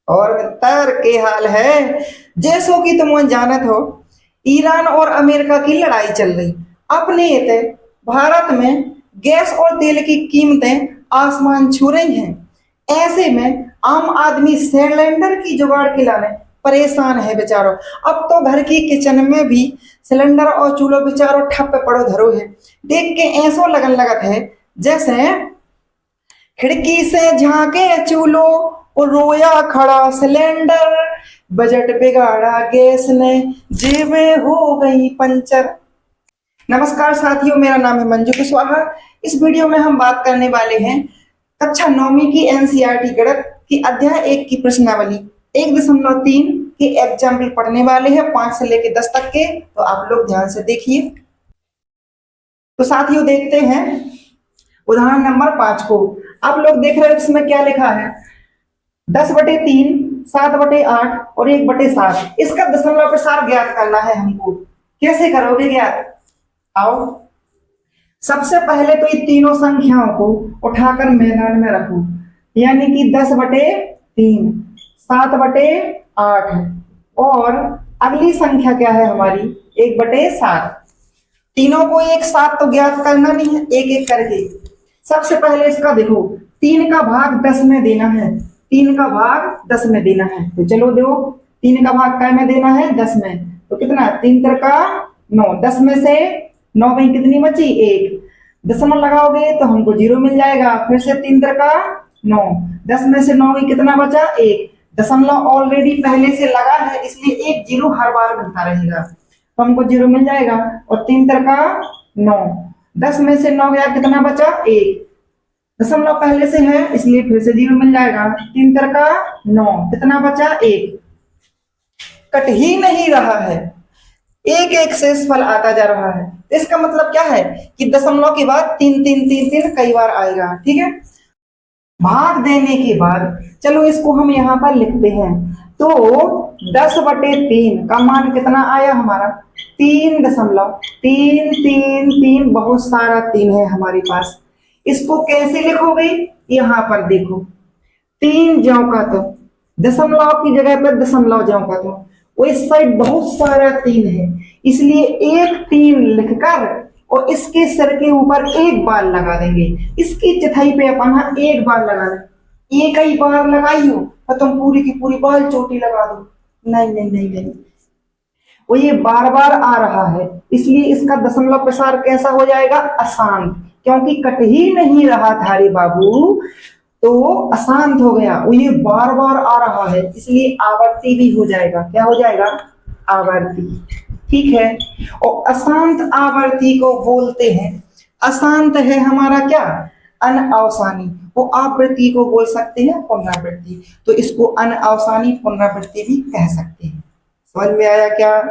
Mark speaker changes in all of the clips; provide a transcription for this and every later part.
Speaker 1: और मित्र के हाल है। जैसो कि तुम जानत हो, ईरान और अमेरिका की लड़ाई चल रही। अपने इते भारत में गैस और तेल की कीमतें आसमान छू रही हैं। ऐसे में आम आदमी सिलेंडर की जुगाड़ के लाने परेशान है बेचारो। अब तो घर की किचन में भी सिलेंडर और चूल्हो बेचारो ठप पड़ो धरो है। देख के ऐसो लगन लगत है जैसे खिड़की से झांके चूल्हो और रोया खड़ा सिलेंडर, बजट बिगाड़ा गैस ने, जेबें हो गई पंचर। नमस्कार साथियों, मेरा नाम है मंजू कुशवाहा। इस वीडियो में हम बात करने वाले हैं कक्षा 9वीं की एनसीईआरटी गणित की अध्याय 1 की प्रश्नावली 1.3 के एग्जाम्पल पढ़ने वाले हैं, 5 से लेकर 10 तक के। तो आप लोग ध्यान से देखिए। तो साथियों देखते हैं उदाहरण नंबर 5 को। आप लोग देख रहे हो इसमें क्या लिखा है, 10/3, 7/8 और 1/7। इसका दशमलव प्रसार ज्ञात करना है हमको। कैसे करोगे ज्ञात? आओ, सबसे पहले तो ये तीनों संख्याओं को उठाकर मैदान में रखो, यानी कि 10/3, 7/8 और अगली संख्या क्या है हमारी, 1/7। तीनों को एक साथ तो ज्ञात करना नहीं है, एक एक करके। सबसे पहले इसका देखो, 3 का भाग 10 में देना है। 3 का भाग 10 में देना है, तो चलो देखो 3 का भाग क्या में देना है, 10 में। तो कितना, 3 3 9, 10 में से 9 में कितनी बची, 1। दशमलव लगाओगे तो हमको 0 मिल जाएगा। फिर से 3 3 9, 10 में से 9 में कितना बचा, 1। दशमलव ऑलरेडी पहले से लगा है, इसलिए 1 0 हर बार मिलता रहेगा, तो हमको 0 मिल जाएगा। और 3 3 9, 10 में से 9 गया, कितना बचा, 1। दशमलव पहले से है, इसलिए फिर से 0 मिल जाएगा। 3 3 9, कितना बचा, 1। कट ही नहीं रहा है, एक एक शेषफल आता जा रहा है। इसका मतलब क्या है कि दशमलव के बाद 3 3 3 3 कई बार आएगा। ठीक है, भाग देने के बाद चलो इसको हम यहाँ पर लिखते हैं। तो 10/3 का मान कितना आया हमारा, 3.333। बहुत सारा 3 है हमारे पास। इसको कैसे लिखोगे, यहाँ पर देखो, 3 ज्यों का तो दशमलव की जगह पर दशमलव ज्यों का तो, वो इस साइड बहुत सारा 3 है, इसलिए एक 3 लिखकर और इसके सिर के ऊपर एक बार लगा देंगे। इसकी चौथाई पे अपन एक बार लगाना, एक ही बार लगाइयो तो तुम पूरी की पूरी बाल चोटी लगा दो। नहीं नहीं नहीं नहीं, वो ये बार बार आ रहा है, इसलिए इसका दशमलव प्रसार कैसा हो जाएगा, अशांत। क्योंकि कट ही नहीं रहा था रे बाबू, तो अशांत हो गया। वो ये बार बार आ रहा है, इसलिए आवर्ती भी हो जाएगा। क्या हो जाएगा, आवर्ती। ठीक है, और अशांत आवर्ती को बोलते हैं, अशांत है हमारा क्या, अनअवसानी। वो आवृत्ति को बोल सकते हैं पुनरावृत्ति, तो इसको अनअवसानी पुनरावृत्ति भी कह सकते हैं। समझ में आया क्या?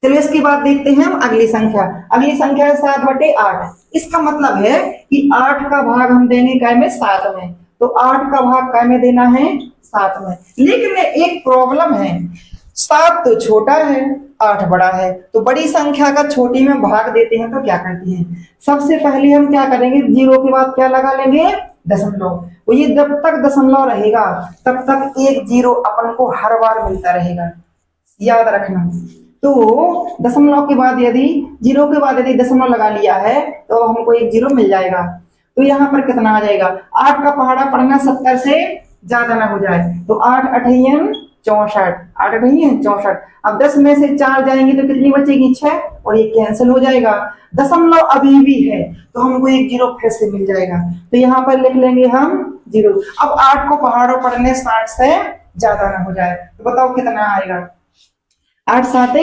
Speaker 1: चलो इसके बाद देखते हैं हम अगली संख्या। अगली संख्या है 7/8। इसका मतलब है कि 8 का भाग हम देंगे काय में, 7 में। तो 8 का भाग काय में देना है, 7 में। लेकिन एक प्रॉब्लम है, 7 तो छोटा है, 8 बड़ा है। तो बड़ी संख्या का छोटी में भाग देते हैं तो क्या करते हैं, सबसे पहले हम क्या करेंगे, 0 के बाद क्या लगा लेंगे, दशमलव। वो ये जब तक दशमलव रहेगा तब तक 1 0 अपन को हर बार मिलता रहेगा, याद रखना। तो दशमलव के बाद यदि 0 के बाद यदि दशमलव लगा लिया है तो हमको 1 0 मिल जाएगा। तो यहाँ पर कितना आ जाएगा, 8 का पहाड़ा पढ़ना 70 से ज्यादा ना हो जाए। तो 8 8 64, 8 8 64। अब 10 में से 4 जाएंगे तो कितनी बचेगी, 6, और ये कैंसिल हो जाएगा। दशमलव अभी भी है तो हमको 1 0 फिर से मिल जाएगा। तो यहाँ पर लिख लेंगे हम 0। अब 8 को पहाड़ों पढ़ने 60 से ज्यादा ना हो जाए, तो बताओ कितना आएगा, 8 7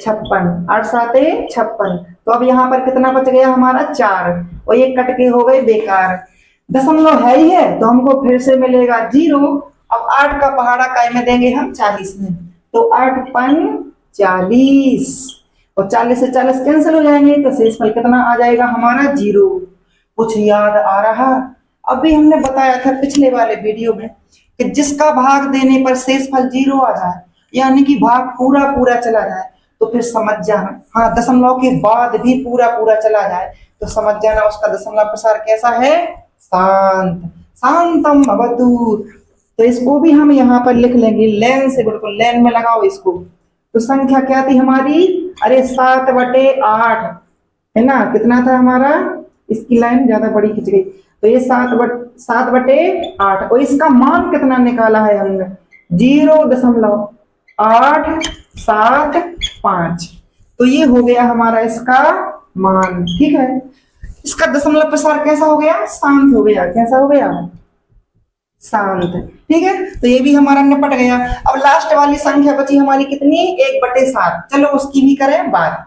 Speaker 1: 56, 8 7 56। तो अब यहाँ पर कितना बच गया हमारा, 4, और ये कट के हो गए बेकार। दशमलव है ही है तो हमको फिर से मिलेगा 0। अब 8 का पहाड़ा काय में देंगे हम, 40 में। तो 8 5 40, और 40 से 40 कैंसिल हो जाएंगे, तो शेषफल कितना आ जाएगा हमारा, 0। कुछ याद आ रहा? अभी हमने बताया था पिछले वाले वीडियो में कि जिसका भाग देने पर शेषफल 0 आ जाए, यानी कि भाग पूरा पूरा चला जाए, तो फिर समझ जाना। हाँ, दशमलव के बाद भी पूरा पूरा चला जाए तो समझ जाना उसका दशमलव प्रसार कैसा है, शांत। शांतम भवतु। तो इसको भी हम यहाँ पर लिख लेंगे लेन से, बिल्कुल लेन में लगाओ इसको। तो संख्या क्या थी हमारी, अरे 7/8 है ना, कितना था हमारा, इसकी लाइन ज्यादा बड़ी खिंच गई, तो ये 7/8 और इसका मान कितना निकाला है हमने, 0.875। तो ये हो गया हमारा इसका मान, ठीक है। इसका दशमलव प्रसार कैसा हो गया, शांत हो गया, कैसा हो गया, शांत, ठीक है। तो ये भी हमारा निपट गया। अब लास्ट वाली संख्या बची हमारी कितनी, 1/7। चलो उसकी भी करें बात।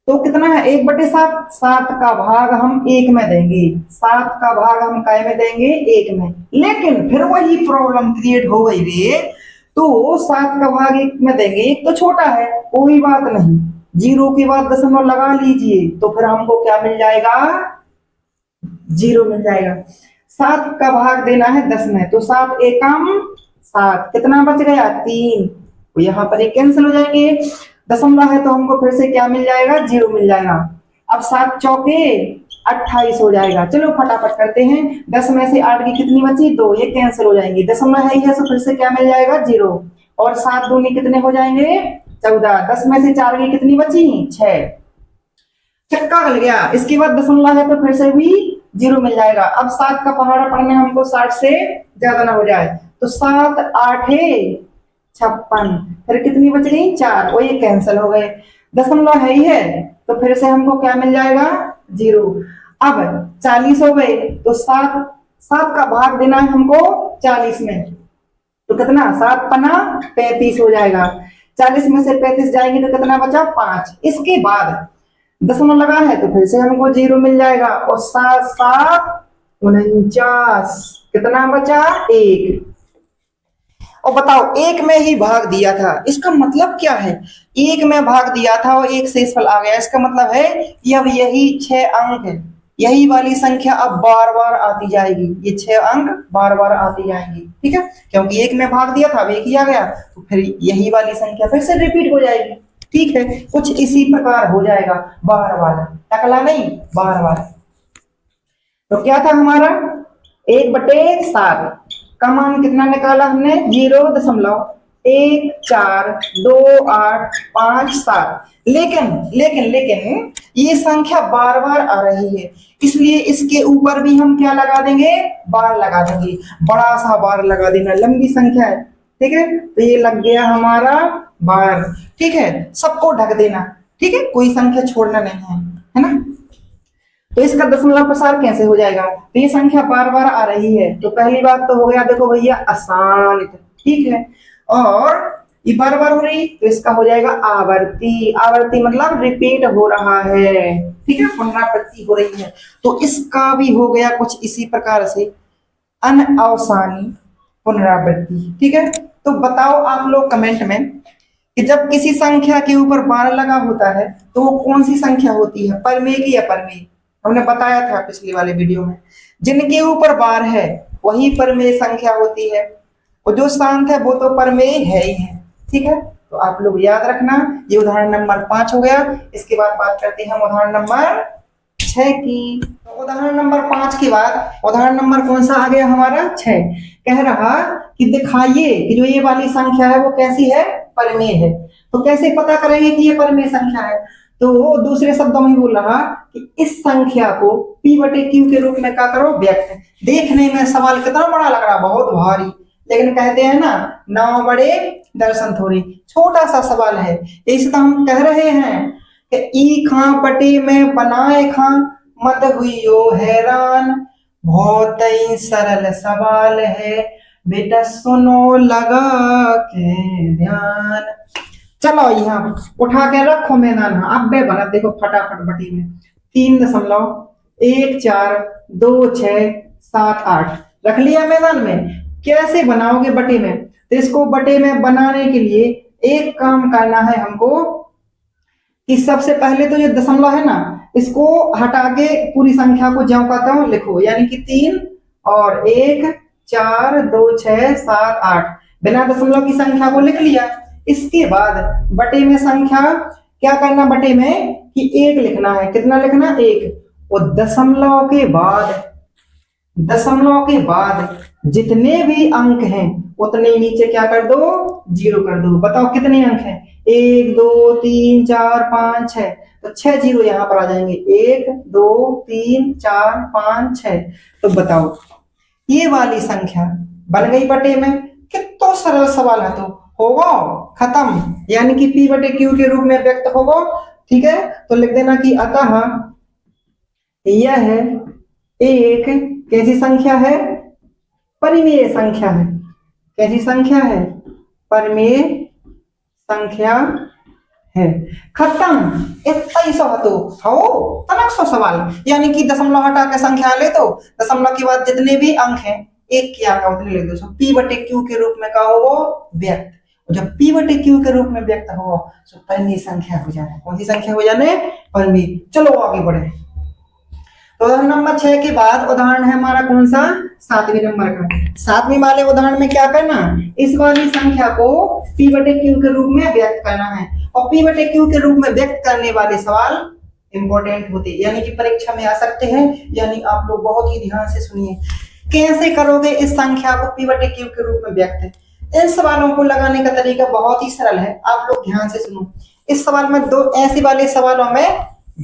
Speaker 1: तो कितना है 1/7, 7 का भाग हम 1 में देंगे, 7 का भाग हम काय में देंगे, 1 में। लेकिन फिर वही प्रॉब्लम क्रिएट हो गई रे, तो 7 का भाग 1 में देंगे, 1 तो छोटा है, कोई बात नहीं, 0 के बाद दशमलव लगा लीजिए, तो फिर हमको क्या मिल जाएगा, 0 मिल जाएगा। 7 का भाग देना है 10 में, तो 7 एकम 7, कितना बच गया, 3। तो यहाँ पर एक कैंसिल हो जाएंगे, दशमलव है तो हमको फिर से क्या मिल जाएगा, 0 मिल जाएगा। अब 7 चौके 28 हो जाएगा। चलो फटाफट करते हैं, 10 में से 8 की कितनी बची, 2, ये कैंसिल हो जाएंगे, दशमलव है तो फिर से क्या मिल जाएगा, 0, और 7 दूनी कितने हो जाएंगे, 14। 10 में से 4 की कितनी बची, 6, चक्का गल गया। इसके बाद दशमलव है तो फिर से भी 0 मिल जाएगा। अब 7 का पहाड़ा पढ़ने हमको 60 से ज्यादा ना हो जाए, तो 7 8 56, फिर कितनी बच गई, 4, वो ये कैंसिल हो गए। दशमलव है ही है तो फिर से हमको क्या मिल जाएगा, 0। अब 40 हो गए, तो 7 का भाग देना है हमको 40 में, तो कितना, 7 पन्ना 35 हो जाएगा। 40 में से 35 जाएंगे तो कितना बचा, 5। इसके बाद दशमलव लगा है तो फिर से हमको 0 मिल जाएगा, और 7 7 49, कितना बचा, 1। और बताओ 1 में ही भाग दिया था, इसका मतलब क्या है, 1 में भाग दिया था और 1 शेषफल आ गया, इसका मतलब है कि अब यही 6 अंक है, यही वाली संख्या अब बार बार आती जाएगी, ये 6 अंक बार बार आती जाएंगी, ठीक है, क्योंकि 1 में भाग दिया था, अब 1 ही आ गया, तो फिर यही वाली संख्या फिर से रिपीट हो जाएगी, ठीक है। कुछ इसी प्रकार हो जाएगा बार बार, टकला नहीं, बार बार। तो क्या था हमारा, 1/7 का मान कितना निकाला हमने, 0.142857। लेकिन ये संख्या बार बार आ रही है, इसलिए इसके ऊपर भी हम क्या लगा देंगे, बार लगा देंगे, बड़ा सा बार लगा देना, लंबी संख्या है, ठीक है। तो ये लग गया हमारा बार, ठीक है, सबको ढक देना, ठीक है, कोई संख्या छोड़ना नहीं है ना। तो इसका दशमलव प्रसार कैसे हो जाएगा, तो ये संख्या बार बार आ रही है, तो पहली बात तो हो गया, देखो भैया आसान, ठीक है, और ये बार बार हो रही तो इसका हो जाएगा आवर्ती, आवर्ती मतलब रिपीट हो रहा है, ठीक है, पुनरावृत्ति हो रही है। तो इसका भी हो गया कुछ इसी प्रकार से अनअवसानी पुनरावृत्ति, ठीक है। तो बताओ आप लोग कमेंट में कि जब किसी संख्या के ऊपर बार लगा होता है तो वो कौन सी संख्या होती है, परमेय की या परमेय, हमने बताया था पिछली वाले वीडियो में, जिनके ऊपर बार है वही परमेय संख्या होती है, और जो शांत है वो तो परमेय है ही है, ठीक है। तो आप लोग याद रखना, ये उदाहरण नंबर 5 हो गया। इसके बाद बात करते हैं हम उदाहरण नंबर 6 की। तो उदाहरण नंबर 5 के बाद उदाहरण नंबर कौन सा आ गया हमारा, 6। कह रहा कि दिखाइए कि जो ये वाली संख्या है वो कैसी है, परमेय है। तो कैसे पता करेंगे कि ये परमेय संख्या है, तो दूसरे शब्दों में बोल रहा कि इस संख्या को P/Q के रूप में क्या करो, व्यक्त। देखने में सवाल कितना बड़ा लग रहा, बहुत भारी, लेकिन कहते हैं ना, नाव बड़े दर्शन थोड़े, छोटा सा सवाल है। इसे तो हम कह रहे हैं कि ई खां बटे में बनाए खां मत हुई हैरान, बहुत ही सरल सवाल है, बेटा सुनो लगा के ध्यान। चलो यहाँ उठा के रखो मैदान, अब बे बना देखो फटाफट बटी में 3.142678 रख लिया मैदान में। कैसे बनाओगे बटे में, तो इसको बटे में बनाने के लिए एक काम करना है हमको कि सबसे पहले तो ये दशमलव है ना, इसको हटा के पूरी संख्या को ज्यों का त्यों लिखो, यानी कि 3 और 1 4 2 6 7 8 बिना दशमलव की संख्या को लिख लिया। इसके बाद बटे में संख्या क्या करना, बटे में कि 1 लिखना है, कितना लिखना, 1, और दशमलव के बाद दशमलव के बाद जितने भी अंक हैं उतने नीचे क्या कर दो, 0 कर दो। बताओ कितने अंक हैं, 1 2 3 4 5 6, तो 6 जीरो यहाँ पर आ जाएंगे, 1 2 3 4 5 6। तो बताओ ये वाली संख्या बन गई बटे में। कितना सरल सवाल है, तो होगा खत्म, यानी कि P बटे Q के रूप में व्यक्त होगा। ठीक है, तो लिख देना कि अतः यह एक कैसी संख्या है, परिमेय संख्या है। कैसी संख्या है, परिमेय संख्या है। खत्म, इतना ही सो तो हो तनक सो सवाल, यानी कि दशमलव हटा के संख्या ले दो, दशमलव के बाद जितने भी अंक हैं एक के अंक उतने ले दो। P बटे Q के रूप में का हो व्यक्त, और जब P बटे Q के रूप में व्यक्त हो तो परिमेय संख्या हो जाए। कौन सी संख्या हो जाने, परिमेय। चलो आगे बढ़े। तो उदाहरण नंबर 6 के बाद उदाहरण है हमारा कौन सा, 7वें नंबर का। 7वें वाले उदाहरण में क्या करना, इस वाली संख्या को P बटे Q के रूप में व्यक्त करना है। और P बटे Q के रूप में व्यक्त करने वाले सवाल इंपॉर्टेंट होते हैं, यानी कि परीक्षा में आ सकते हैं, यानी आप लोग बहुत ही ध्यान से सुनिए। कैसे करोगे इस संख्या को P बटे Q के रूप में व्यक्त। इन सवालों को लगाने का तरीका बहुत ही सरल है, आप लोग ध्यान से सुनो। इस सवाल में दो ऐसे वाले सवालों में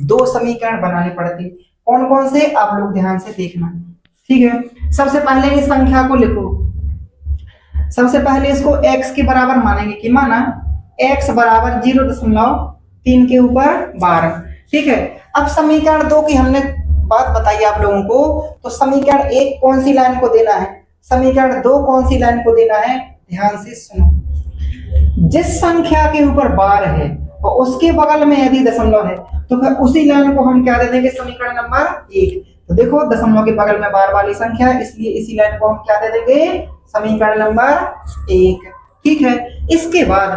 Speaker 1: दो समीकरण बनाने पड़ते हैं। कौन कौन से, आप लोग ध्यान से देखना। ठीक है, सबसे पहले इस संख्या को लिखो। सबसे पहले इसको x के बराबर मानेंगे कि माना x बराबर 0.3 के ऊपर 12। ठीक है, अब समीकरण 2 की हमने बात बताई आप लोगों को, तो समीकरण 1 कौन सी लाइन को देना है, समीकरण 2 कौन सी लाइन को देना है, ध्यान से सुनो। जिस संख्या के ऊपर 12 है और उसके बगल में यदि दशमलव है तो फिर उसी लाइन को हम क्या दे देंगे, समीकरण नंबर 1। तो देखो दशमलव के बगल में 12 वाली संख्या है, इसलिए इसी लाइन को हम क्या दे देंगे, समीकरण नंबर 1। ठीक है, इसके बाद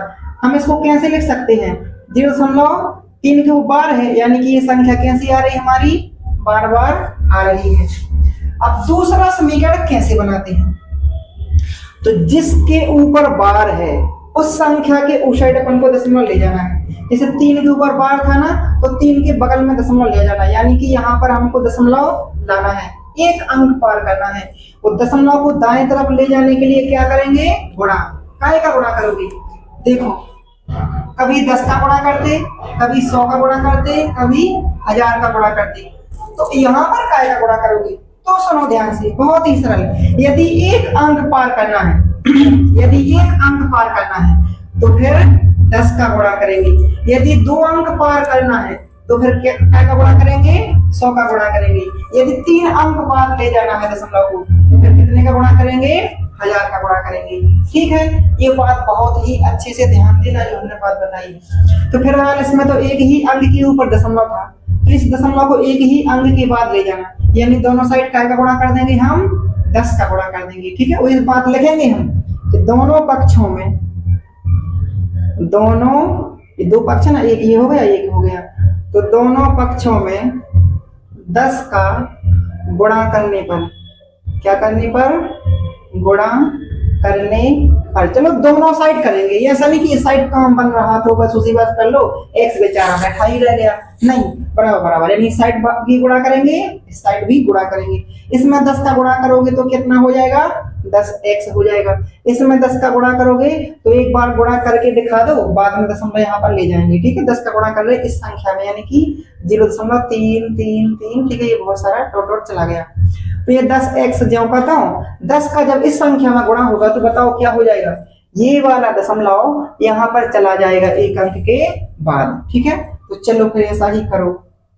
Speaker 1: हम इसको कैसे लिख सकते हैं, 0.3 के ऊपर है, यानी कि ये संख्या कैसी आ रही है हमारी, बार बार आ रही है। अब दूसरा समीकरण कैसे बनाते हैं, तो जिसके ऊपर बार है उस संख्या के उस साइड अपन को दशमलव ले जाना है। जैसे 3 के ऊपर बार था ना, तो 3 के बगल में दशमलव ले जाना है, यानी कि यहाँ पर हमको दशमलव लाना है, एक अंक पार करना है। वो दशमलव को दाएं तरफ ले जाने के लिए क्या करेंगे, गुणा। काय का गुणा करोगे, देखो कभी 10 का गुणा करते, कभी 100 का गुणा करते, कभी 1000 का गुणा करते, तो यहाँ पर काय का गुणा करोगे। तो सुनो ध्यान से, बहुत ही सरल। यदि एक अंक पार करना है यदि एक अंक पार करना है तो फिर 10 का गुणा करेंगे। यदि 2 अंक पार करना है तो फिर क्या का गुणा करेंगे, 100 का गुणा करेंगे। यदि 3 अंक पार ले जाना है दशमलव को तो फिर कितने का गुणा करेंगे, 1000 का गुणा करेंगे। ठीक है, ये बात बहुत ही अच्छे से ध्यान देना जो हमने बात बताई। तो फिर इसमें तो एक ही अंक के ऊपर दशमलव था, तो इस दशमलव को एक ही अंक के बाद ले जाना, यानी दोनों साइड काय का गुणा कर देंगे हम, 10 का गुणा कर देंगे। ठीक है, और इस बात लिखेंगे हम कि दोनों पक्षों में, दोनों ये 2 पक्ष ना, एक ये हो गया एक हो गया, तो दोनों पक्षों में 10 का गुणा करने पर, क्या करने पर, गुणा करने पर। चलो दोनों साइड करेंगे, ये ऐसा नहीं कि इस साइड काम बन रहा तो बस उसी बात कर लो, x बेचारा बैठा ही रह गया, नहीं, बराबर बराबर, यानी इस साइड भी गुणा करेंगे, इस साइड भी गुणा करेंगे। इसमें 10 का गुणा करोगे तो कितना हो जाएगा, 10x हो जाएगा। इसमें 10 का गुणा करोगे तो एक बार गुणा करके दिखा दो, बाद में दशमलव यहाँ पर ले जाएंगे। ठीक है, 10 का गुणा कर रहे इस संख्या में, यानी कि 0.333। ठीक है, ये बहुत सारा डॉट डॉट चला गया, तो ये 10x जो बताओ, 10 का जब इस संख्या में गुणा होगा तो बताओ क्या हो जाएगा, ये वाला दशमलव यहाँ पर चला जाएगा एक अंक के बाद। ठीक है, तो चलो फिर ऐसा ही करो।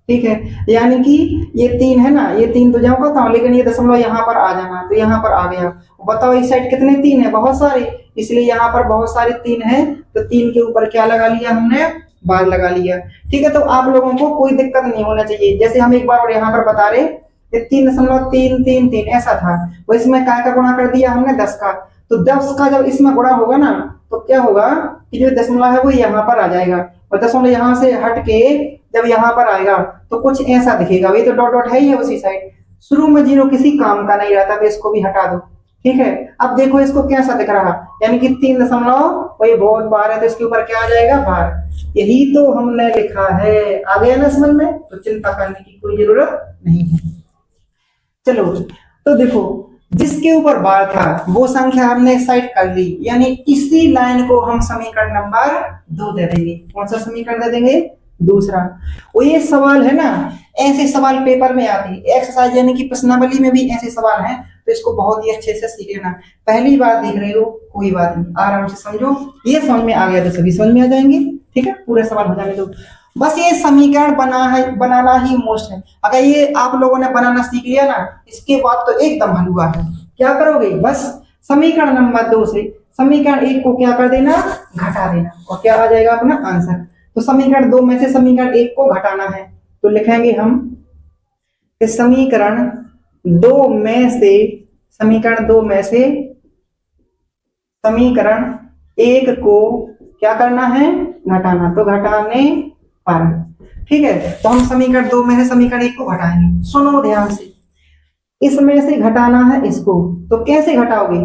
Speaker 1: ठीक है, यानी कि ये 3 है ना, ये 3 तो जाओ बताओ, लेकिन ये दशमलव यहाँ पर आ जाना, तो यहाँ पर आ गया। बताओ इस साइड कितने 3 है, बहुत सारे, इसलिए यहाँ पर बहुत सारे 3 है, तो 3 के ऊपर क्या लगा लिया हमने, बार लगा लिया। ठीक है, तो आप लोगों को कोई दिक्कत नहीं होना चाहिए। जैसे हम एक बार और यहाँ पर बता रहे 3.333 ऐसा था, वो इसमें काय का गुणा कर दिया हमने, 10 का। तो 10 का जब इसमें गुणा होगा ना तो क्या होगा कि जो दशमलव है वो यहाँ पर आ जाएगा, और दशमलव यहाँ से हट के जब यहाँ पर आएगा तो कुछ ऐसा दिखेगा। ये तो डॉट डॉट है ही है उसी साइड, शुरू में 0 किसी काम का नहीं रहता, तो इसको भी हटा दो। ठीक है, अब देखो इसको कैसा दिख रहा, यानी कि 3 दशमलव वही बहुत बार है, तो इसके ऊपर क्या आ जाएगा, बार। यही तो हमने लिखा है, आ गया ना समझ में, तो चिंता करने की कोई जरूरत नहीं है। चलो तो देखो जिसके ऊपर बार था वो संख्या हमने साइड कर ली, यानी इसी लाइन को हम समीकरण नंबर 2 दे देंगे। कौन सा समीकरण दे देंगे? दूसरा। और ये सवाल है ना, ऐसे सवाल पेपर में आते हैं, एक्सरसाइज यानी कि प्रश्नावली में भी ऐसे सवाल हैं, तो इसको बहुत ही अच्छे से सीख लेना। पहली बार देख रहे हो कोई बात नहीं, आराम से समझो, ये समझ में आ गया तो सभी समझ में आ जाएंगे। ठीक है, पूरे सवाल हो जाने दो। बस ये समीकरण बनाना ही मोस्ट है। अगर ये आप लोगों ने बनाना सीख लिया ना, इसके बाद तो एकदम हलवा है। क्या करोगे? बस समीकरण नंबर 2 से समीकरण 1 को क्या कर देना? घटा देना, और क्या आ जाएगा अपना आंसर। तो समीकरण 2 में से समीकरण 1 को घटाना है, तो लिखेंगे हम समीकरण 2 में से समीकरण 1 को क्या करना है? घटाना। तो घटाने पर, ठीक है, तो हम समीकरण 2 में से समीकरण 1 को घटाएंगे। सुनो ध्यान से, इसमें से घटाना है इसको, तो कैसे घटाओगे?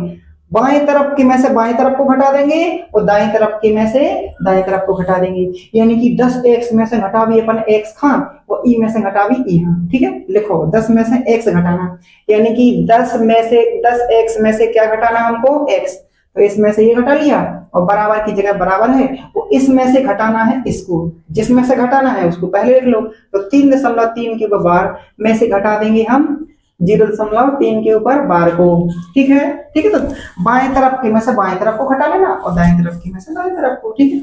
Speaker 1: बाएं तरफ के में से बाएं तरफ को घटा देंगे, और दाएं तरफ के में से दाएं तरफ को घटा देंगे। यानी कि 10x में से घटावी अपन x खां, और e में से घटावी e हां। ठीक है, लिखो 10 में से x घटाना, यानी कि 10x में से क्या घटाना हमको? x। तो इसमें से ये घटा लिया, और बराबर की जगह बराबर है, वो इसमें से घटाना है इसको, जिसमें से घटाना है उसको पहले लिख लो। तो 3.3 के बार में से घटा देंगे हम 0.3 के ऊपर बार को। ठीक है, ठीक है, तो बाएं तरफ के में से बाएं तरफ को घटा लेना, और दाएं तरफ के में से दाएं तरफ को। ठीक है,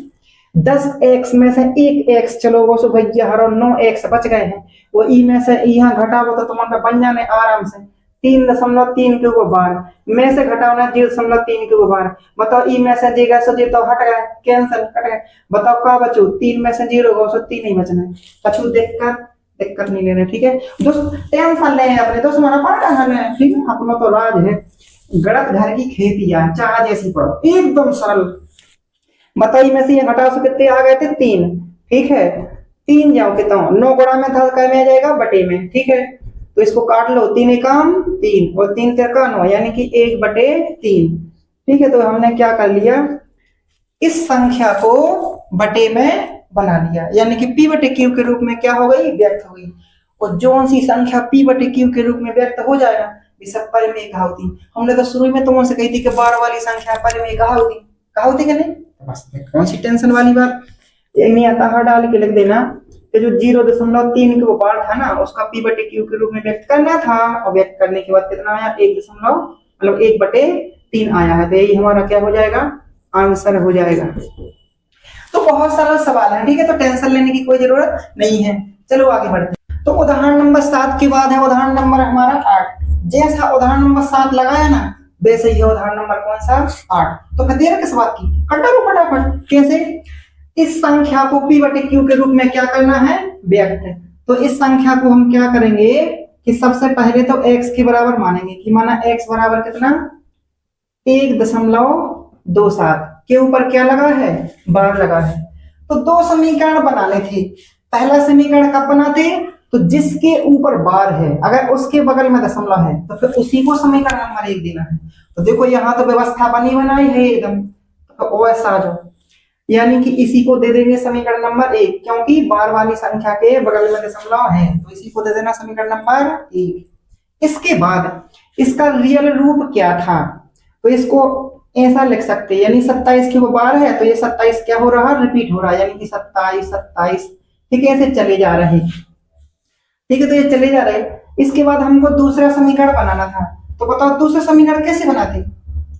Speaker 1: 10x में से 1x, चलो वो सो भैया हरो 9x बच गए हैं, वो e में से यहाँ घटाओ तो तुम्हारा बन जाने आराम से 3.3 के ऊपर बार में से घटाना 0.3 के ऊपर बार। बताओ e में से देगा सो तो हट गए, कैंसिल, कट गए। बताओ क्या बचो? 3 में से 0 गो सो 3 नहीं बचना है। कछु दिक्कत नहीं लेना। ठीक है दोस्त, टेंशन ले अपने दोस्त माना पढ़ा है। ठीक है, अपना तो राज है, गड़त घर की खेती है, चाह जैसी पढ़ो, एकदम सरल। बताइए में से ये घटाओ से कितने आ गए थे? 3। ठीक है, 3 जाओ कितना 9 गुणा में था, क्या में आ जाएगा? बटे में। ठीक है, तो इसको काट लो, 3 एकम 3 और 3 तिरका 9, यानी कि 1/3। ठीक है, तो हमने क्या कर लिया? इस संख्या को बटे में बना लिया, यानी कि p/q के रूप में क्या हो गई? व्यक्त हो गई। और जो सी संख्या p/q के रूप में व्यक्त हो जाएगा, ये सब परिमेय कहावती। हमने तो शुरू में तुमसे कही थी कि बार वाली संख्या परिमेय कहावती कि नहीं? बस कौन सी टेंशन वाली बात, नहीं आता हर डाल के लिख देना कि जो 0.3 के वो बार था ना, उसका p/q के रूप में व्यक्त करना था, और व्यक्त करने के बाद कितना आया? 1 आया है। तो यही हमारा क्या हो जाएगा? आंसर हो जाएगा। तो बहुत सरल सवाल है। ठीक है, तो टेंशन लेने की कोई जरूरत नहीं है। चलो आगे बढ़ते हैं। तो उदाहरण नंबर 7 के बाद है उदाहरण नंबर हमारा 8। जैसा उदाहरण नंबर 7 लगाया ना, वैसे ही उदाहरण नंबर कौन सा? 8। तो फिर देर किस बात की, कटो फटाफट। कैसे? इस संख्या को p/q के रूप में क्या करना है? व्यक्त। तो इस संख्या को हम क्या करेंगे कि सबसे पहले तो x के बराबर मानेंगे, कि माना x बराबर कितना? 1.27 के ऊपर क्या लगा है? बार लगा है। तो 2 समीकरण बनाने थे। पहला समीकरण कब बनाते? तो जिसके ऊपर बार है, अगर उसके बगल में दशमलव है तो फिर उसी को समीकरण नंबर 1 देना है। तो देखो यहाँ तो व्यवस्था बनी बनाई है एकदम, तो OS आ जाओ, यानी कि इसी को दे देंगे समीकरण नंबर 1, क्योंकि बार वाली संख्या के बगल में दशमलव है, तो इसी को दे देना समीकरण नंबर 1। इसके बाद इसका रियल रूप क्या था? तो इसको ऐसा लिख सकते हैं, यानी 27 की वो बार है, तो ये 27 क्या हो रहा है? रिपीट हो रहा है, यानी कि 27। ठीक है, ऐसे चले जा रहे। ठीक है, तो ये चले जा रहे। इसके बाद हमको दूसरा समीकरण बनाना था। तो बताओ दूसरा समीकरण कैसे बनाते?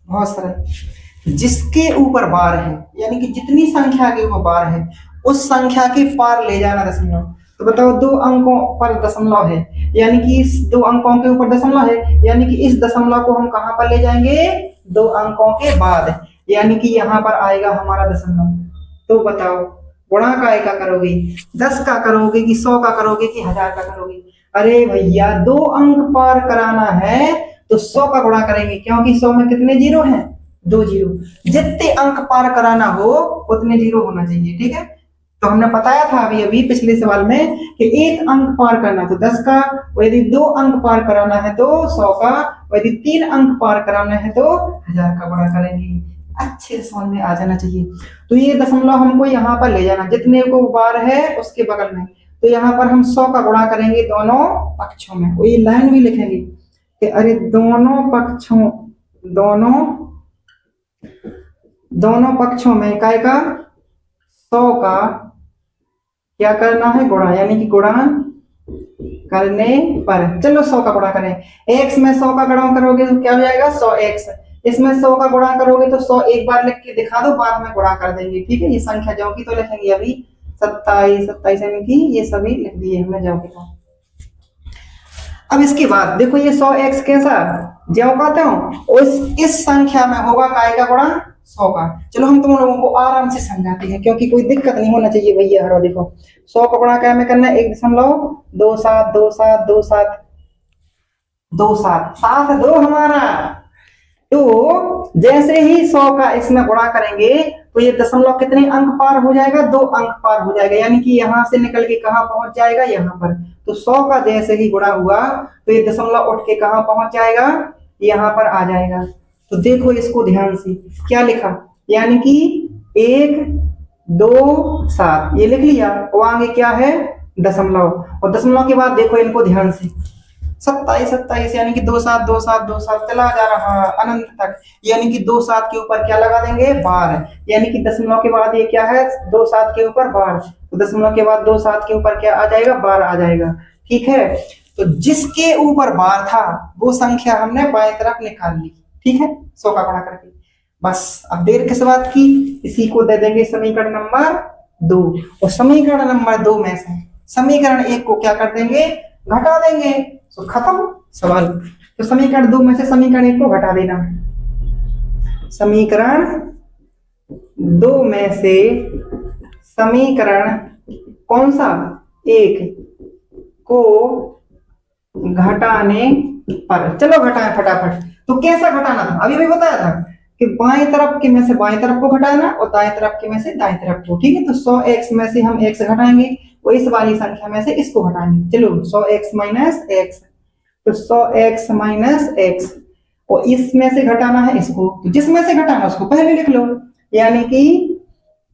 Speaker 1: बहुत सरल, जिसके ऊपर बार है, यानी कि जितनी संख्या के ऊपर बार है उस संख्या के पार ले जाना दशमलव। तो बताओ 2 अंकों पर दशमलव है, यानी कि इस 2 अंकों के ऊपर दशमलव है, यानी कि इस दशमलव को हम कहां पर ले जाएंगे? 2 अंकों के बाद, यानी कि यहाँ पर आएगा हमारा दशमलव। तो बताओ गुणा का करोगे? 10 का करोगे कि 100 का करोगे कि 1000 का करोगे? अरे भैया 2 अंक पार कराना है तो 100 का गुणा करेंगे, क्योंकि 100 में कितने जीरो हैं? 2 जीरो। जितने अंक पार कराना हो उतने जीरो होना चाहिए। ठीक है, तो हमने बताया था अभी पिछले सवाल में कि 1 अंक पार करना तो 10 का, और यदि 2 अंक पार कराना है तो 100 का, और यदि 3 अंक पार कराना है तो 1000 का गुणा करेंगे। अच्छे से समझ में आ जाना चाहिए। तो ये दशमलव हमको यहाँ पर ले जाना, जितने को बार है उसके बगल में। तो यहाँ पर हम 100 का गुणा करेंगे दोनों पक्षों में, और ये लाइन भी लिखेंगे कि अरे दोनों दोनों पक्षों में काय का 100 का क्या करना है, गुणा, यानी कि गुणा करने पर, चलो 100 का गुणा करें। x में 100 का गुणा करोगे तो क्या हो जाएगा 100x, इसमें 100 का गुणा करोगे तो 100 एक बार लिख के दिखा दो, बाद में गुणा कर देंगे, ठीक है। ये संख्या जो की तो लिखेंगे अभी 27 यानी कि ये सभी लिख दिए हमने जो की तो। अब इसके बाद देखो ये 100x कैसा ज्यो का त्यों इस संख्या में होगा काय का गुणा 100 का। चलो हम तुम लोगों को आराम से समझाते हैं क्योंकि कोई दिक्कत नहीं होना चाहिए भैया। हरो देखो 100 का गुणा क्या में करना है 1.272727 7 2 हमारा। तो जैसे ही 100 का इसमें गुणा करेंगे तो ये दशमलव कितने अंक पार हो जाएगा, 2 अंक पार हो जाएगा, यानी कि यहां से निकल के कहां पहुंच जाएगा, यहाँ पर। तो 100 का जैसे ही गुणा हुआ तो ये दशमलव उठ के कहां पहुंच जाएगा, यहाँ पर आ जाएगा। तो देखो इसको ध्यान से क्या लिखा, यानी कि 1 2 7 ये लिख लिया, और आगे क्या है दशमलव, और दशमलव के बाद देखो इनको ध्यान से 27 यानी कि 2 7 2 7 2 7 चला जा रहा अनंत तक, यानी कि 2 7 के ऊपर क्या लगा देंगे बार, यानी कि दशमलव के बाद ये क्या है 2 7 के ऊपर बार, तो दशमलव के बाद 2 7 के ऊपर क्या आ जाएगा बार आ जाएगा, ठीक है। तो जिसके ऊपर बार था वो संख्या हमने बाएं तरफ निकाल ली, ठीक है, 100 का गुणा करके। बस अब देर किस बात की, इसी को दे देंगे समीकरण नंबर 2, और समीकरण नंबर 2 में से समीकरण 1 को क्या कर देंगे घटा देंगे, तो खत्म सवाल। तो समीकरण 2 में से समीकरण 1 को घटा देना, समीकरण 2 में से समीकरण कौन सा 1 को घटाने पर, चलो घटाएं फटाफट। तो कैसा घटाना था अभी भी बताया था कि बाएं तरफ के में से बाएं तरफ को घटाना और दाएं तरफ के में से दाएं तरफ को, ठीक है। तो 100x में से हम x घटाएंगे और इस वाली संख्या में से इसको घटाएंगे, चलो 100x माइनस x, तो 100x माइनस x, और इसमें से घटाना है इसको, तो जिसमें से घटाना उसको पहले लिख लो, यानी कि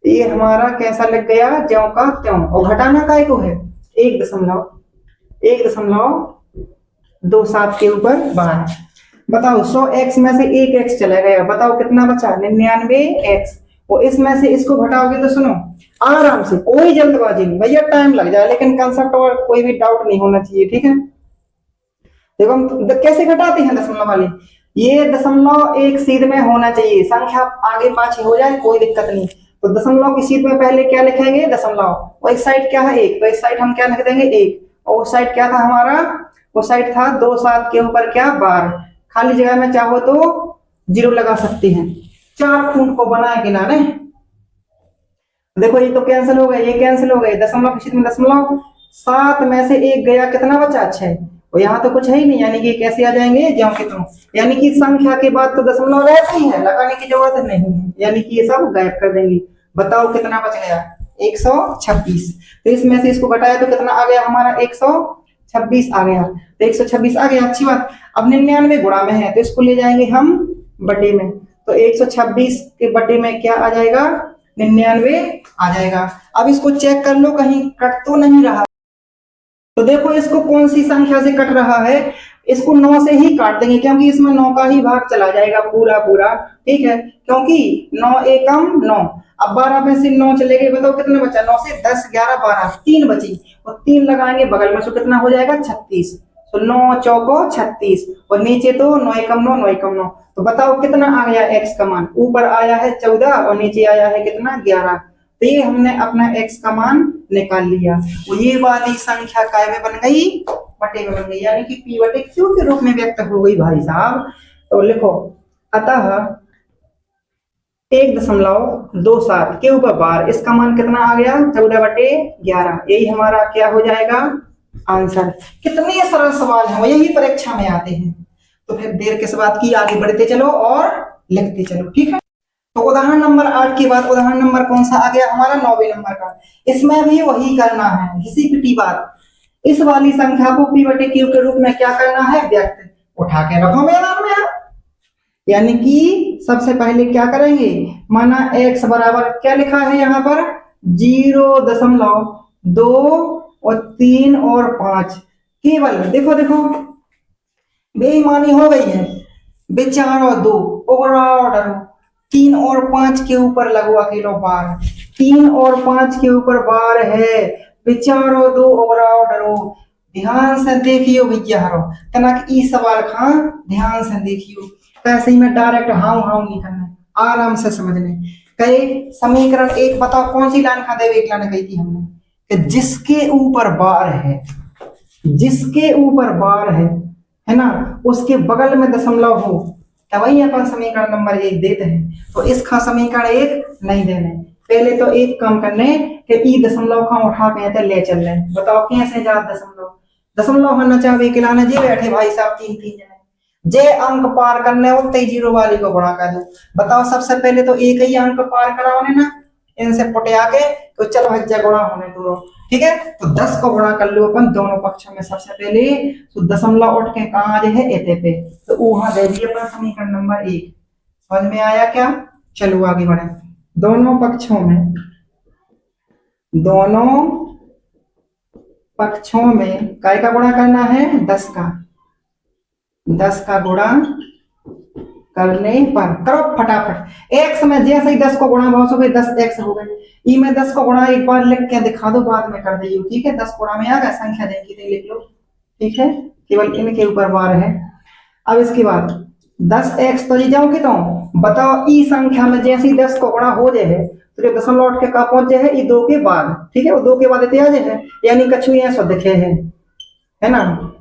Speaker 1: ये हमारा कैसा लग गया ज्यों का त्यों, और घटाना काय को है 1.27 के ऊपर बार। बताओ 100x में से 1x चला गया, बताओ कितना बचा 99x, और इसमें से इसको घटाओगे तो सुनो आराम से, कोई जल्दबाजी नहीं भैया, टाइम लग जाए लेकिन कंसेप्ट और कोई भी डाउट नहीं होना चाहिए, ठीक है। देखो हम कैसे घटाते हैं दशमलव वाली, ये दशमलव एक सीध में होना चाहिए, संख्या आगे पाछे हो जाए कोई दिक्कत नहीं। तो दशमलव की सीध में पहले क्या लिखेंगे दशमलव, और इस साइड क्या है 1, तो इस साइड हम क्या लिख देंगे 1, और उस साइड क्या था हमारा, उस साइड था 2 7 के ऊपर क्या बार, खाली जगह में चाहो तो 0 लगा सकते हैं, 4 खूंट को बनाए किनारे। देखो ये तो कैंसिल हो गए, ये कैंसिल हो गए, दशमलव की सीध में दशमलव, 7 में से 1 गया कितना बचा 6, और यहाँ तो कुछ है ही नहीं, यानी कि कैसे आ जाएंगे ज्यों के त्यों, यानी कि संख्या के बाद तो दशमलव रहता ही है, लगाने की जरूरत नहीं है, यानी कि ये सब गायब कर देंगे। बताओ कितना बच गया 126, तो इसमें से इसको घटाया तो कितना आ गया हमारा 126 आ गया, तो 126 आ गया, अच्छी बात। अब 99 गुणा में है तो इसको ले जाएंगे हम बटे में, तो 126 के बटे में क्या आ जाएगा 99 आ जाएगा। अब इसको चेक कर लो कहीं कट तो नहीं रहा, तो देखो इसको कौन सी संख्या से कट रहा है, इसको 9 से ही काट देंगे क्योंकि इसमें 9 का ही भाग चला जाएगा पूरा पूरा, ठीक है, क्योंकि 9 एकम 9, अब 12 में से 9 चले गए, बताओ कितना बचा, 9 से 10 11 12 3 बची, और 3 लगाएंगे बगल में तो कितना हो जाएगा 36, तो 9 चौको 36, और नीचे तो 9 एकम 9 9 एकम 9, तो बताओ कितना आ गया x का मान, ऊपर आया है 14 और नीचे आया है कितना 11, तो ये हमने अपना x का मान निकाल लिया, वो ये वाली संख्या काय में बन गई बटे में बन गई, यानी कि p बटे q के रूप में व्यक्त हो गई भाई साहब। तो लिखो अतः 1.27 के ऊपर बार, इसका मान कितना आ गया 14/11, यही हमारा क्या हो जाएगा आंसर। कितने सरल सवाल हैं, यही परीक्षा में आते हैं। तो फिर देर किस बात की, आगे बढ़ते चलो और लिखते चलो, ठीक है। तो उदाहरण नंबर 8 के बाद उदाहरण नंबर कौन सा आ गया हमारा 9वें नंबर का, इसमें भी वही करना है, घिसी पिटी बात, इस वाली संख्या को p बटे q के रूप में क्या करना है व्यक्त, उठा के रखो मैदान में, यानी कि सबसे पहले क्या करेंगे, माना x बराबर क्या लिखा है यहाँ पर 0.2 और 3 और 5, केवल देखो देखो बेईमानी हो गई है। बेचारो दो उगराओ डरो, 3 और 5 के ऊपर लगो अकेलो बार, 3 और 5 के ऊपर बार है। बेचारो दो उगराओ डरो। ध्यान से देखियो भैया हरो, तनक ई सवाल खां ध्यान से देखियो। कैसे ही में डायरेक्ट हाउ हाउ नहीं करना, आराम से समझने। कहे समीकरण 1 बताओ कौन सी लाइन खा देवे, एक लाइन कही थी हमने कि जिसके ऊपर बार है, जिसके ऊपर बार है ना, उसके बगल में दशमलव हो, तभी अपन समीकरण नंबर 1 देते हैं। तो इसका समीकरण 1 नहीं देने, पहले तो एक काम करने कि ई दशमलव का उठा के ले चल रहे। बताओ कैसे जा दशमलव, दशमलव होना चाहिए कि लाना जी बैठे भाई साहब 3 3 जने, जे अंक पार करने हो ते जीरो वाली को गुणा कर दो। बताओ सबसे पहले तो एक ही अंक पार कराओने ना, इनसे पुटिया के तो चलो हज्जा गुणा होने दो, ठीक है। तो 10 को गुणा कर लो अपन दोनों पक्षों में। सबसे पहले तो दशमलव उठ के कहा है एते पे, तो वहां दे दिए अपन समीकरण नंबर 1। समझ में आया क्या? चलो आगे बढ़े। दोनों पक्षों में, दोनों पक्षों में काय का गुणा करना है? 10 का, 10 का गुणा करने पर करो फटाफट। एक्स में जैसे ही 10 को गुणा बहुत हो गए 10 एक्स हो गए। ई में 10 को गुणा एक बार लिख के दिखा दो, बाद में कर दियो, ठीक है। 10 गुणा में आ गया, संख्या देखी थी लिख लो, ठीक है। केवल इनके ऊपर बार है। अब इसके बाद 10 एक्स तो जी जाओ कि तो बताओ ई संख्या में जैसे ही 10 को गुणा हो जाए तो जो दशमलव उठ के कहा पहुंच जाए है, ये 2 के बाद, ठीक है। वो 2 के बाद इतने आ जाए यानी कछु ऐसा दिखे है ना,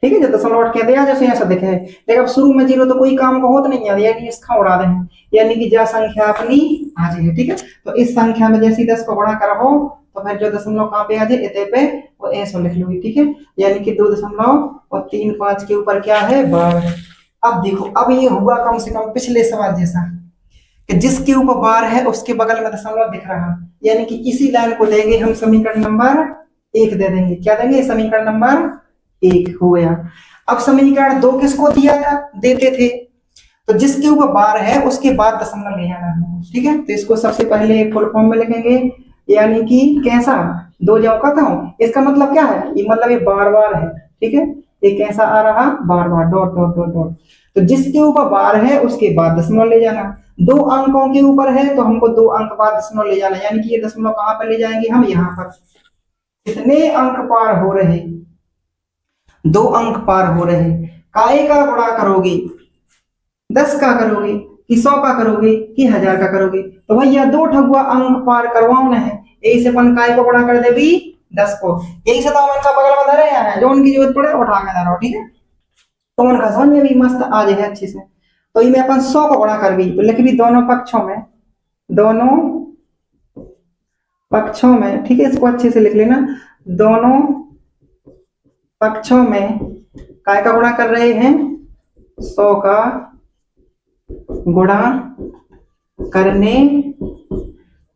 Speaker 1: ठीक है। जो दशमलव उठ के दिया जैसे ऐसा दिखे है, लेकिन अब शुरू में 0 तो कोई काम का होता नहीं है, यानी इसका उड़ा रहे हैं, यानी कि जा संख्या अपनी आ जाए, ठीक है। तो इस संख्या में जैसे 10 को गुणा करो तो फिर जो दशमलव कहाँ पे आ जाए इतने पे, वो ऐसा लिख लो, ठीक है। यानी कि 2 दशमलव और 3 5 के ऊपर क्या है? बार। अब देखो, अब ये हुआ कम से कम पिछले सवाल जैसा कि जिसके ऊपर बार है उसके बगल में दशमलव दिख रहा, यानी कि इसी लाइन को लेंगे हम समीकरण नंबर 1 दे देंगे। क्या देंगे? समीकरण नंबर 1 हो गया। अब समीकरण 2 किसको दिया था? देते थे, तो जिसके ऊपर बार है उसके बाद दशमलव ले आना है, ठीक है। तो इसको सबसे पहले फुल फॉर्म में लिखेंगे, यानी कि कैसा? 2 जाओ का था, इसका मतलब क्या है? ये मतलब ये बार बार है, ठीक है। ये कैसा आ रहा? बार बार, डॉट डॉट डॉट डॉट। तो जिसके ऊपर बार है उसके बाद दशमलव ले जाना। 2 अंकों के ऊपर है तो हमको 2 अंक बाद दशमलव ले जाना, यानी कि ये दशमलव कहां पर ले जाएंगे हम? यहाँ पर। कितने अंक पार हो रहे? 2 अंक पार हो रहे। काय का गुणा करोगे? 10 का करोगे कि 100 का करोगे कि 1000 का करोगे? तो भैया 2 ठगुआ अंक पार करवाओ है, यही से अपन काय को गुणा कर दे भी 10 को। यही से तो हम इनका बगल में धरे हैं, जो उनकी जरूरत पड़े उठा के धरो, ठीक है। तो उनका समझ में भी मस्त आ जाए अच्छे से। तो इनमें अपन 100 को गुणा कर भी, तो लिख भी दोनों पक्षों में, दोनों पक्षों में, ठीक है। इसको अच्छे से लिख लेना, दोनों पक्षों में काय का गुणा कर रहे हैं? 100 का गुणा करने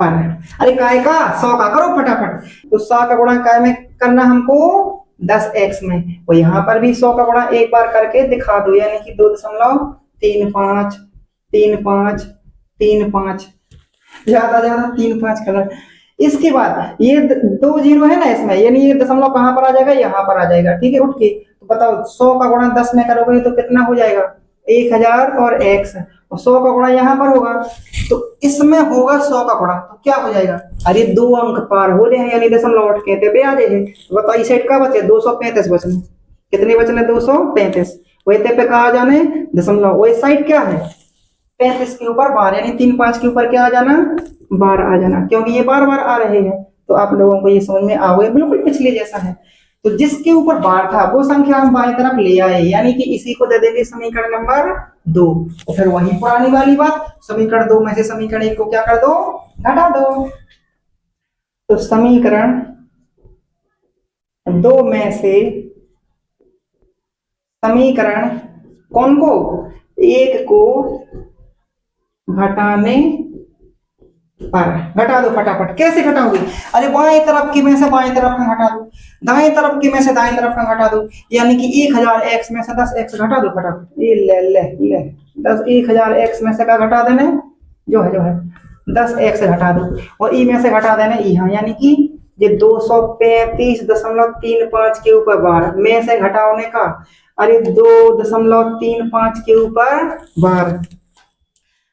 Speaker 1: पर। अरे काय का? 100 का करो फटाफट। तो 100 का गुणा काय में करना हमको? 10x में। और यहाँ पर भी 100 का गुणा एक बार करके दिखा दो, यानी कि 2.35 35 35 ज्यादा ज्यादा 35 कलर। इसके बाद ये 2 जीरो है ना इसमें, यानी ये दशमलव कहां पर आ जाएगा? यहाँ पर आ जाएगा, ठीक है। उठ के तो बताओ 100 का गुणा 10 में करोगे तो कितना हो जाएगा? 1000 और x, और 100 का गुणा यहाँ पर होगा तो इसमें होगा 100 का गुणा, तो क्या हो जाएगा? अरे 2 अंक पार हो रहे हैं, यानी दशमलव उठ के पे आ जाएंगे। तो बताओ इस साइड का बचे 235 बचने। कितने बचने? 235। वही पे कहा जाने दशमलव, वही साइड क्या है? 35 के ऊपर बार, यानी 3 5 के ऊपर क्या आ जाना? बार आ जाना, क्योंकि ये बार बार आ रहे हैं। तो आप लोगों को ये समझ में आ गया, बिल्कुल पिछले जैसा है। तो जिसके ऊपर बार था वो संख्या हम बाएं तरफ ले आए, यानी कि इसी को दे देंगे समीकरण नंबर 2। और फिर वही पुरानी वाली बात, समीकरण 2 में से समीकरण 1 को क्या कर दो? घटा दो। तो समीकरण 2 में से समीकरण कौन को? 1 को घटाने पर। घटा दो फटाफट। कैसे घटाओगे? अरे बाएं तरफ की में से बाएं तरफ का घटा दो, दाएं तरफ की में से दाएं तरफ का घटा दो, यानी कि 1000x में से 10x घटा दो फटाफट। ये ले ले ले 1000x में से क्या घटा देने? जो है 10x घटा दो, और ई में से घटा देना ई, हाँ, यानी कि ये 235.35 के ऊपर बार में से घटाने का अरे 2.35 के ऊपर बार।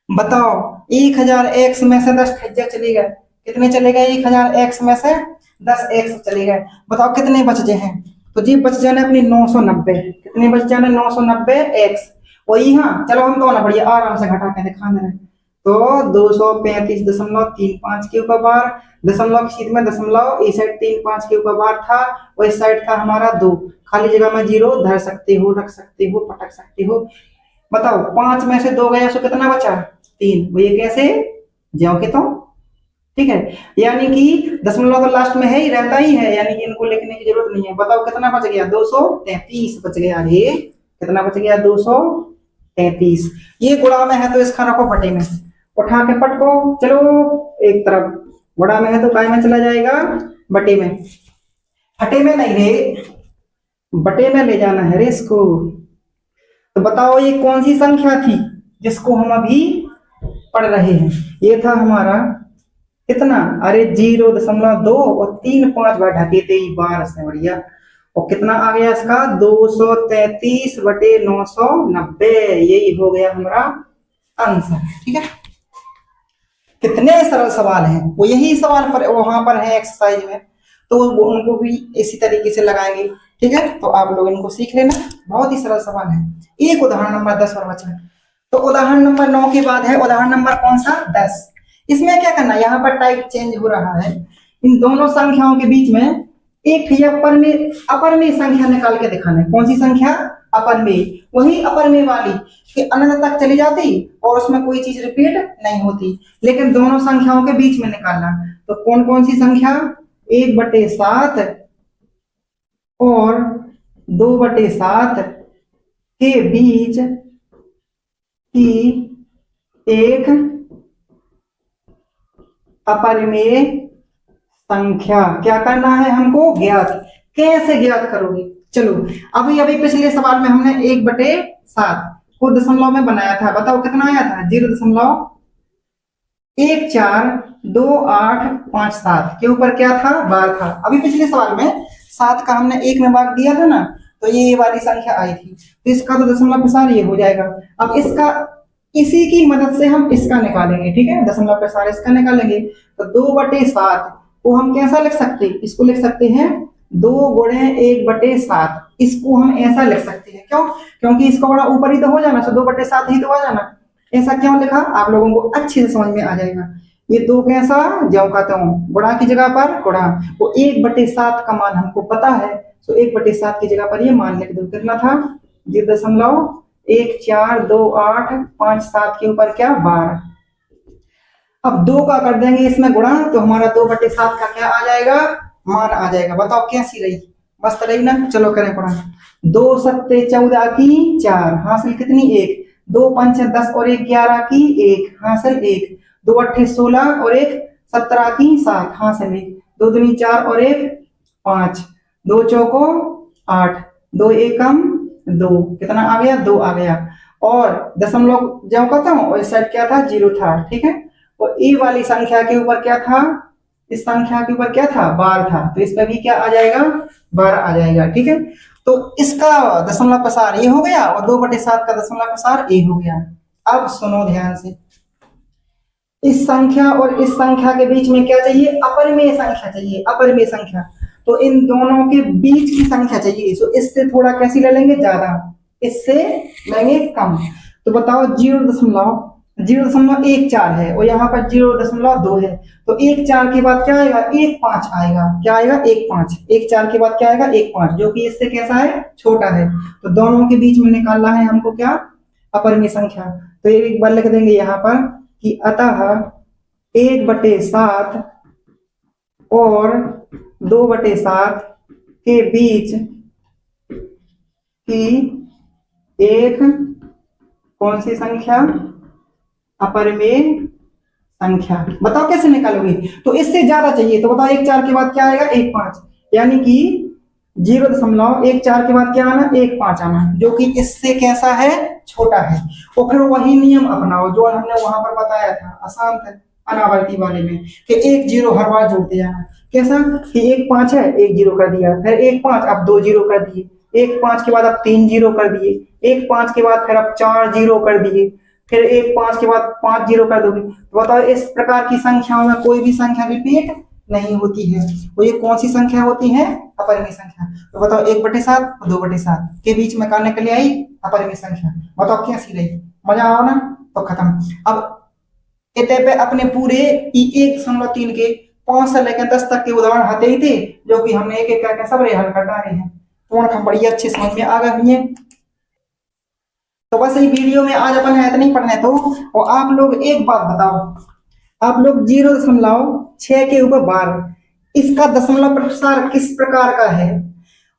Speaker 1: बताओ 1000 में से 10 खज्जा चले गए, कितने चले गए? 1000 में से 10 चले गए। बताओ कितने बच गए हैं? तो जी बच जाने अपनी 990। कितने बच जाने? 990 एक्स। वही हाँ, चलो हम तो ना बढ़िया आराम से घटा के दिखा दे रहे हैं। तो 235.35 के ऊपर बार, दशमलव की सीध में दशमलव, इस साइड 35 के ऊपर बार था और इस साइड था हमारा 2। खाली जगह में 0 धर सकते हो, रख सकते हो, पटक सकते हो। बताओ 5 में से 2 गया तो कितना बचा? 3। वो ये कैसे? ज्यों के तो। ठीक है, यानी कि दशमलव तो लास्ट में है ही, रहता ही है, यानी कि इनको लिखने की जरूरत नहीं है। बताओ कितना बच गया? 233 बच गया। ये कितना बच गया? 233। ये गुणा में है तो इसका रखो बटे में, उठा के पटको। चलो एक तरफ, गुणा में है तो काय में चला जाएगा? बटे में। हटे में नहीं रे, बटे में ले जाना है रे इसको। तो बताओ ये कौन सी संख्या थी जिसको हम अभी पढ़ रहे हैं? ये था हमारा कितना? अरे 0.2 और 3 5 बार ढके थे बार से, बढ़िया। और कितना आ गया इसका? 233/990। यही हो गया हमारा आंसर। ठीक है, कितने सरल सवाल हैं। वो यही सवाल पर वहां पर है एक्सरसाइज में, तो उनको भी इसी तरीके से लगाएंगे। ठीक है, तो आप लोग इनको सीख लेना, बहुत ही सरल सवाल है। एक उदाहरण नंबर 10 पर बचा। तो उदाहरण नंबर 9 के बाद है उदाहरण नंबर कौन सा? 10। इसमें क्या करना है? यहाँ पर टाइप चेंज हो रहा है। इन दोनों संख्याओं के बीच में एक अपर में संख्या निकाल के दिखाना है। कौन सी संख्या? अपर में। वही अपर में वाली कि अनंत तक चली जाती और उसमें कोई चीज रिपीट नहीं होती, लेकिन दोनों संख्याओं के बीच में निकालना। तो कौन कौन सी संख्या? 1/7 और 2/7 के बीच की एक अपरिमेय संख्या। क्या करना है हमको? ज्ञात। कैसे ज्ञात करोगे? चलो अभी पिछले सवाल में हमने 1/7 को दशमलव में बनाया था। बताओ कितना आया था? 0.142857 के ऊपर क्या था? बार था। अभी पिछले सवाल में 7 का हमने 1 में भाग दिया था ना, तो ये वाली संख्या आई थी, तो इसका तो दशमलव प्रसार ये हो जाएगा। अब इसका, इसी की मदद से हम इसका निकालेंगे। ठीक है, दशमलव प्रसार इसका निकालेंगे। तो 2/7 को हम कैसा लिख सकते हैं? इसको लिख सकते हैं 2 गुणे 1/7। इसको हम ऐसा लिख सकते हैं। क्यों? क्योंकि इसका बड़ा ऊपर ही तो हो जाना, तो 2/7 ही तो आ जाना। ऐसा क्यों लिखा? आप लोगों को अच्छे से समझ में आ जाएगा। ये 2 कैसा? ज्यों का त्यों, गुणा की जगह पर गुणा। वो 1/7 का मान हमको पता है, तो 1/7 की जगह पर ये मान लिख दो। कितना था? 0.142857 के ऊपर क्या? 12। अब 2 का कर देंगे इसमें गुणा, तो हमारा 2/7 का क्या आ जाएगा? मान आ जाएगा। बताओ कैसी रही? मस्त रही ना? चलो करें गुणा। 2 सत्ते 14 की 4 हासिल कितनी? 1। 2 पंचे 10 और 1 11 की 1 हासिल 1। 2 अट्ठे 16 और 1 17 की 7 हासिल 1। 2 दूनी 4 और 1 5। 2 चौको 8। 2 एकम 2। कितना आ गया? 2 आ गया। और दशमलव ज्यों का त्यों, और इस साइड क्या था? 0 था। ठीक है, और ई वाली संख्या के ऊपर क्या था? इस संख्या के ऊपर क्या था? 12 था, तो इस पर भी क्या आ जाएगा? 12 आ जाएगा। ठीक है, तो इसका दशमलव प्रसार ये हो गया और 2/7 का दशमलव प्रसार ये हो गया। अब सुनो ध्यान से, इस संख्या और इस संख्या के बीच में क्या चाहिए? अपरिमेय संख्या चाहिए। अपरिमेय संख्या, तो इन दोनों के बीच की संख्या चाहिए। तो इससे थोड़ा कैसी ले लेंगे? ज्यादा, इससे लेंगे कम। तो बताओ 0.14 है और यहाँ पर 0.2 है, तो 1 4 के बाद क्या आएगा? 1 5 आएगा। क्या आएगा? 1 5। 1 4 के बाद क्या आएगा? 1 5, जो कि इससे कैसा है? छोटा है। तो दोनों के बीच में निकालना है हमको क्या? अपरिमेय संख्या। तो ये एक बार लिख देंगे यहाँ पर कि अतः 1/7 और 2/7 के बीच की एक कौन सी संख्या? अपरिमेय संख्या। बताओ कैसे निकालोगे? तो इससे ज्यादा चाहिए, तो बताओ 1 4 के बाद क्या आएगा? 1 5, यानी कि 0.14 के बाद क्या आना? 1 5 आना, जो कि इससे कैसा है? छोटा है। और फिर वही नियम अपनाओ जो हमने वहां पर बताया था आसान था अनावर्ती वाले में, कि 1 0 हर बार जोड़ते जाना। कैसा? कि 1 5 है, 1 0 कर दिया, फिर 1 5, अब 2 0 कर दिए, एक 5 के बाद अब 3 जीरो कर दिए, एक 5 के बाद फिर अब 4 जीरो कर दिए, फिर एक 5 के बाद 5 जीरो कर दोगे तो बताओ इस प्रकार की संख्याओं में कोई भी संख्या रिपीट नहीं होती है। वो ये कौन सी संख्या होती है? अपरिमेय संख्या। तो बताओ 1/7 और 2/7 के बीच में कहाँ निकल आई? अपरिमेय संख्या। बताओ कैसी रही? मजा आओ ना? तो खत्म। अब इतने पे अपने पूरे 1.3 के 5 से लेकर 10 तक के उदाहरण आते ही थे, जो कि हमने एक एक करके सब हल कर डाले हैं। तो हम बड़ी अच्छे समझ में आ गए हुए हैं। तो बस इस वीडियो में आज अपन है इतना ही पढ़ना है। तो और आप लोग एक बात बताओ, आप लोग 0.6 के ऊपर 12 इसका दशमलव प्रसार किस प्रकार का है?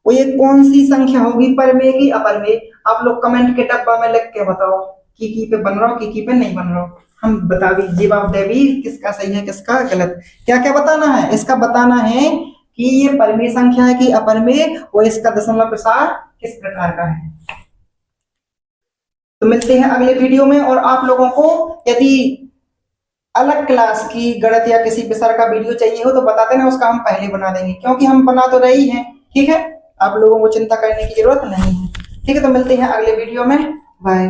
Speaker 1: वो ये कौन सी संख्या होगी, परमेय की अपरमेय? आप लोग कमेंट के डब्बा में लिख के बताओ। की पे बन रहा हो, की पे नहीं बन रहा हो, हम बता भी जवाब दे भी किसका सही है किसका गलत। क्या क्या बताना है? इसका बताना है कि ये परमेय संख्या है कि अपरमेय, और इसका दशमलव प्रसार किस प्रकार का है। तो मिलते हैं अगले वीडियो में। और आप लोगों को यदि अलग क्लास की गणित या किसी विषय का वीडियो चाहिए हो तो बता देना, उसका हम पहले बना देंगे, क्योंकि हम बना तो रही हैं। ठीक है, आप लोगों को चिंता करने की जरूरत नहीं है। ठीक है, तो मिलते हैं अगले वीडियो में। बाय।